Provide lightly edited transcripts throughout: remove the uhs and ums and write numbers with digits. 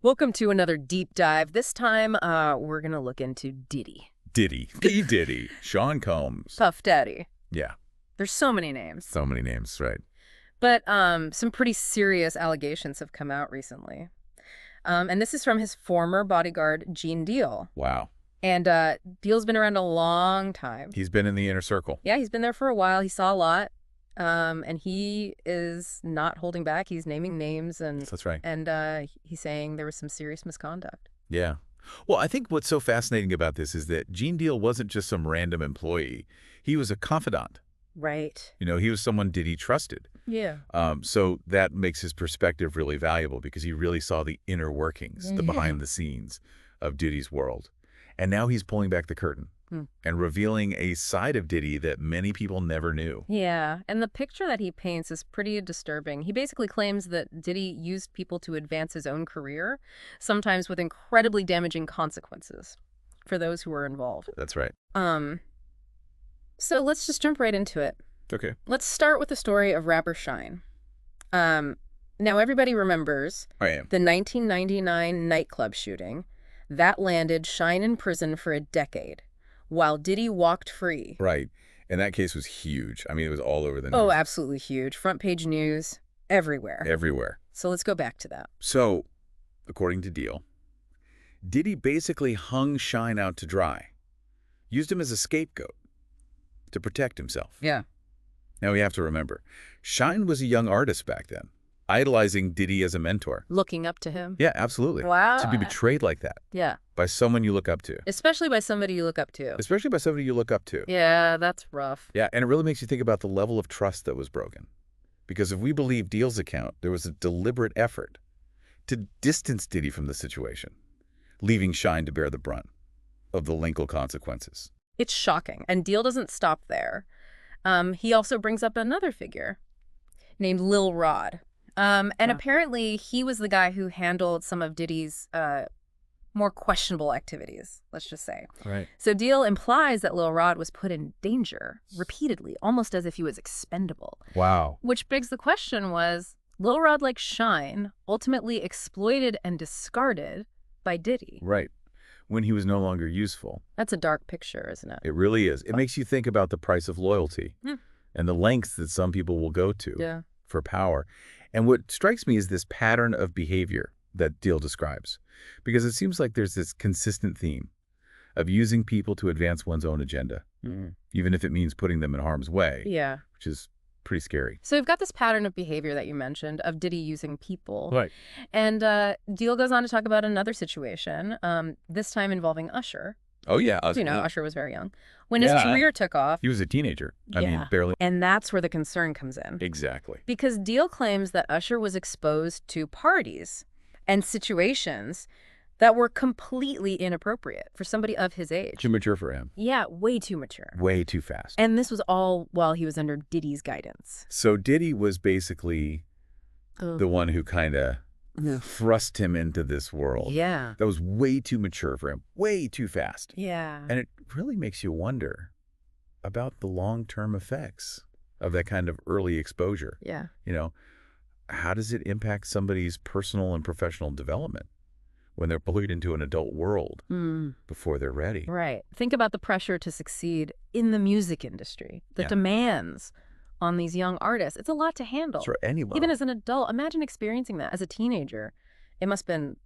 Welcome to another deep dive. This time, we're going to look into Diddy. Diddy. P. Diddy. Sean Combs. Puff Daddy. Yeah. There's so many names. So many names, right. But some pretty serious allegations have come out recently. And this is from his former bodyguard, Gene Deal. Wow. And Deal's been around a long time. He's been in the inner circle. Yeah, he's been there for a while. He saw a lot. And he is not holding back. He's naming names. And That's right. And he's saying there was some serious misconduct. Yeah. Well, I think what's so fascinating about this is that Gene Deal wasn't just some random employee. He was a confidant. Right. You know, he was someone Diddy trusted. Yeah. So that makes his perspective really valuable because he really saw the inner workings, the behind the scenes of Diddy's world. And now he's pulling back the curtain and revealing a side of Diddy that many people never knew. Yeah, and the picture that he paints is pretty disturbing. He basically claims that Diddy used people to advance his own career, sometimes with incredibly damaging consequences for those who were involved. That's right. So let's just jump right into it. Okay. Let's start with the story of rapper Shyne. Now everybody remembers the 1999 nightclub shooting. That landed Shyne in prison for a decade, while Diddy walked free. Right. And that case was huge. I mean, it was all over the news. Oh, absolutely huge. Front page news, everywhere. Everywhere. So let's go back to that. So, according to Deal, Diddy basically hung Shyne out to dry, used him as a scapegoat to protect himself. Yeah. Now, we have to remember, Shyne was a young artist back then, idolizing Diddy as a mentor. Looking up to him. Yeah, absolutely. Wow. To be betrayed like that. Yeah. By someone you look up to. Especially by somebody you look up to. Especially by somebody you look up to. Yeah, that's rough. Yeah, and it really makes you think about the level of trust that was broken. Because if we believe Deal's account, there was a deliberate effort to distance Diddy from the situation, leaving Shyne to bear the brunt of the legal consequences. It's shocking. And Deal doesn't stop there. He also brings up another figure named Lil Rod. And apparently he was the guy who handled some of Diddy's more questionable activities, let's just say. Right. So Deal implies that Lil Rod was put in danger repeatedly, almost as if he was expendable. Wow. Which begs the question, was Lil Rod, like Shyne, ultimately exploited and discarded by Diddy? Right. When he was no longer useful. That's a dark picture, isn't it? It really is. It makes you think about the price of loyalty and the lengths that some people will go to for power. And what strikes me is this pattern of behavior that Deal describes, because it seems like there's this consistent theme of using people to advance one's own agenda, even if it means putting them in harm's way, which is pretty scary. So we've got this pattern of behavior that you mentioned of Diddy using people. Right. And Deal goes on to talk about another situation, this time involving Usher. Oh, yeah. You know, Usher was very young. When his career took off. He was a teenager. I mean, barely. And that's where the concern comes in. Exactly. Because Deal claims that Usher was exposed to parties and situations that were completely inappropriate for somebody of his age. Too mature for him. Yeah, way too mature. Way too fast. And this was all while he was under Diddy's guidance. So Diddy was basically the one who kind of thrust him into this world. Yeah. That was way too mature for him. Way too fast. Yeah. And it really makes you wonder about the long-term effects of that kind of early exposure. Yeah. You know, how does it impact somebody's personal and professional development when they're pulled into an adult world before they're ready? Right. Think about the pressure to succeed in the music industry, the demands on these young artists. It's a lot to handle. For anyone. Even as an adult. Imagine experiencing that as a teenager. It must have been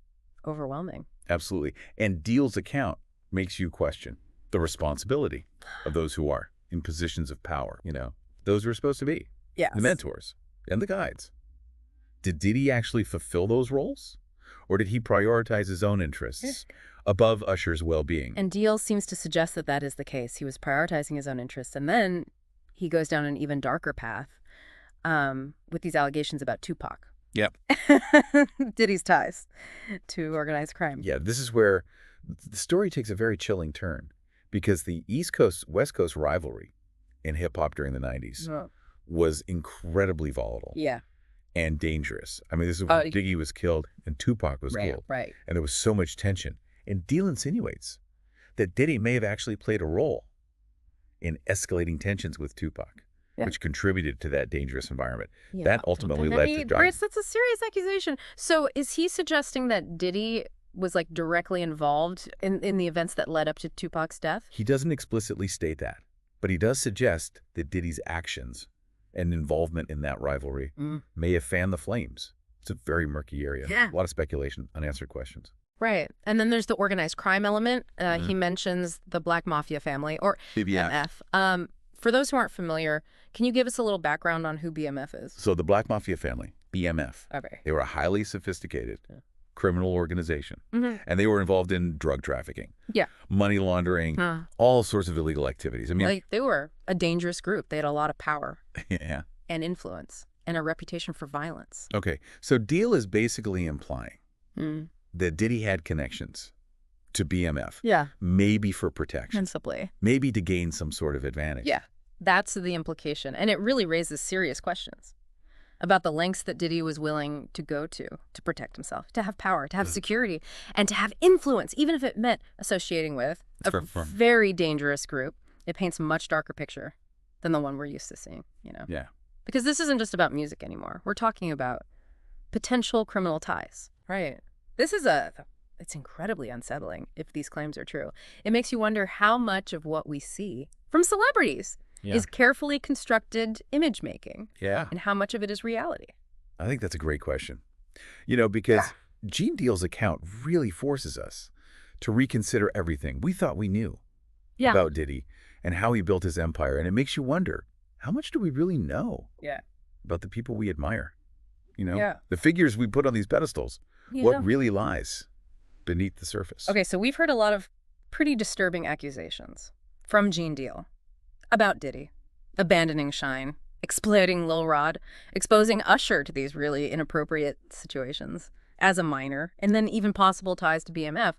overwhelming. Absolutely. And Deal's account makes you question the responsibility of those who are in positions of power, you know, those who are supposed to be. Yes. The mentors and the guides. Did Diddy actually fulfill those roles? Or did he prioritize his own interests above Usher's well-being? And Deal seems to suggest that that is the case. He was prioritizing his own interests. And then he goes down an even darker path with these allegations about Tupac. Yep. Diddy's ties to organized crime. Yeah, this is where the story takes a very chilling turn, because the East Coast, West Coast rivalry in hip-hop during the 90s was incredibly volatile and dangerous. I mean, this is when Diggy was killed and Tupac was killed. Right. And there was so much tension. And Deal insinuates that Diddy may have actually played a role in escalating tensions with Tupac. which contributed to that dangerous environment. That ultimately led to Chris, that's a serious accusation. So is he suggesting that Diddy was like directly involved in the events that led up to Tupac's death? He doesn't explicitly state that, but he does suggest that Diddy's actions and involvement in that rivalry may have fanned the flames. It's a very murky area. Yeah. A lot of speculation, unanswered questions. Right. And then there's the organized crime element. He mentions the Black Mafia Family, or BMF. For those who aren't familiar, can you give us a little background on who BMF is? So the Black Mafia Family, BMF, they were a highly sophisticated criminal organization, and they were involved in drug trafficking, money laundering, all sorts of illegal activities. I mean, like, they were a dangerous group. They had a lot of power and influence and a reputation for violence. Okay, so Deal is basically implying that Diddy had connections to BMF, maybe for protection, Principally. maybe to gain some sort of advantage. Yeah, that's the implication. And it really raises serious questions about the lengths that Diddy was willing to go to protect himself, to have power, to have security, and to have influence, even if it meant associating with a very dangerous group. It paints a much darker picture than the one we're used to seeing, you know? Yeah. Because this isn't just about music anymore. We're talking about potential criminal ties. Right. It's incredibly unsettling if these claims are true. It makes you wonder how much of what we see from celebrities is carefully constructed image making. Yeah. And how much of it is reality. I think that's a great question. You know, because Gene Deal's account really forces us to reconsider everything we thought we knew about Diddy and how he built his empire. And it makes you wonder, how much do we really know about the people we admire? You know, the figures we put on these pedestals. What really lies beneath the surface? Okay, so we've heard a lot of pretty disturbing accusations from Gene Deal about Diddy abandoning Shyne, exploiting Lil Rod, exposing Usher to these really inappropriate situations as a minor, and then even possible ties to BMF.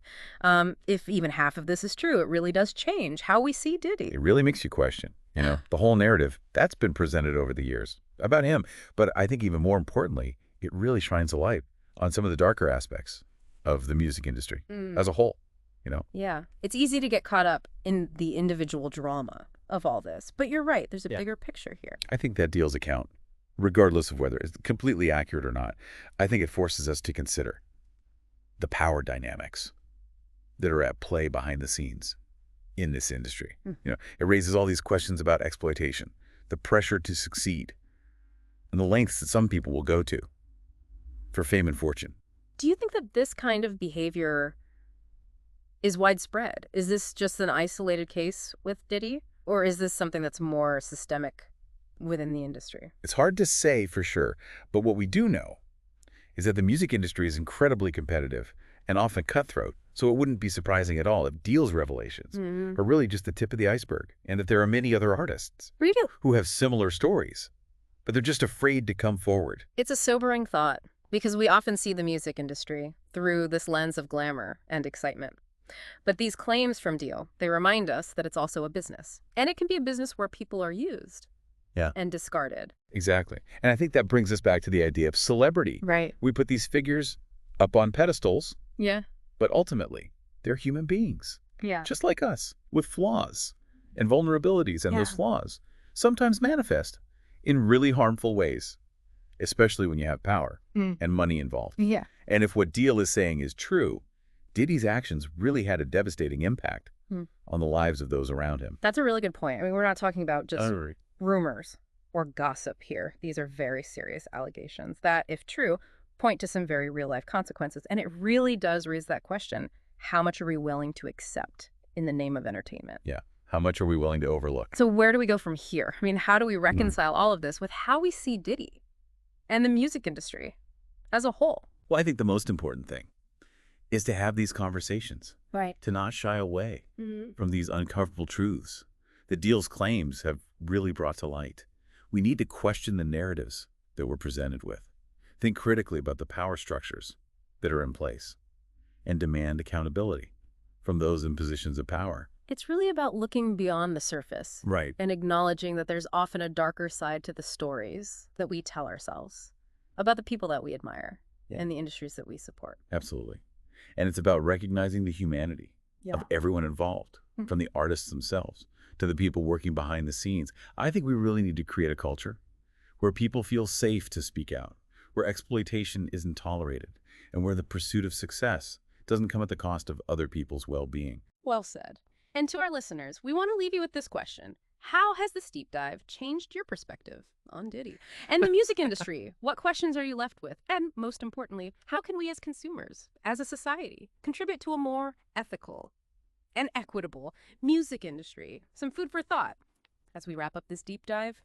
If even half of this is true, it really does change how we see Diddy. It really makes you question, you know, the whole narrative that's been presented over the years about him. But I think even more importantly, it really shines a light on some of the darker aspects of the music industry as a whole, you know? Yeah. It's easy to get caught up in the individual drama of all this. But you're right. There's a bigger picture here. I think that Deal's account, regardless of whether it's completely accurate or not, I think it forces us to consider the power dynamics that are at play behind the scenes in this industry. You know, it raises all these questions about exploitation, the pressure to succeed, and the lengths that some people will go to for fame and fortune. Do you think that this kind of behavior is widespread? Is this just an isolated case with Diddy? Or is this something that's more systemic within the industry? It's hard to say for sure, but what we do know is that the music industry is incredibly competitive and often cutthroat, so it wouldn't be surprising at all if Deal's revelations are really just the tip of the iceberg, and that there are many other artists who have similar stories, but they're just afraid to come forward. It's a sobering thought, because we often see the music industry through this lens of glamour and excitement. But these claims from Deal, they remind us that it's also a business. And it can be a business where people are used and discarded. Exactly. And I think that brings us back to the idea of celebrity. Right. We put these figures up on pedestals, but ultimately, they're human beings. Just like us, with flaws and vulnerabilities, and those flaws sometimes manifest in really harmful ways, especially when you have power and money involved. And if what Deal is saying is true, Diddy's actions really had a devastating impact on the lives of those around him. That's a really good point. I mean, we're not talking about just rumors or gossip here. These are very serious allegations that, if true, point to some very real-life consequences. And it really does raise that question, how much are we willing to accept in the name of entertainment? Yeah. How much are we willing to overlook? So where do we go from here? I mean, how do we reconcile all of this with how we see Diddy and the music industry as a whole? Well, I think the most important thing is to have these conversations, right? To not shy away from these uncomfortable truths that Deal's claims have really brought to light. We need to question the narratives that we're presented with, think critically about the power structures that are in place, and demand accountability from those in positions of power. It's really about looking beyond the surface. Right. And acknowledging that there's often a darker side to the stories that we tell ourselves about the people that we admire and the industries that we support. Absolutely. And it's about recognizing the humanity of everyone involved, from the artists themselves to the people working behind the scenes. I think we really need to create a culture where people feel safe to speak out, where exploitation isn't tolerated, and where the pursuit of success doesn't come at the cost of other people's well-being. Well said. And to our listeners, we want to leave you with this question. How has this deep dive changed your perspective on Diddy and the music industry? What questions are you left with? And most importantly, how can we as consumers, as a society, contribute to a more ethical and equitable music industry? Some food for thought as we wrap up this deep dive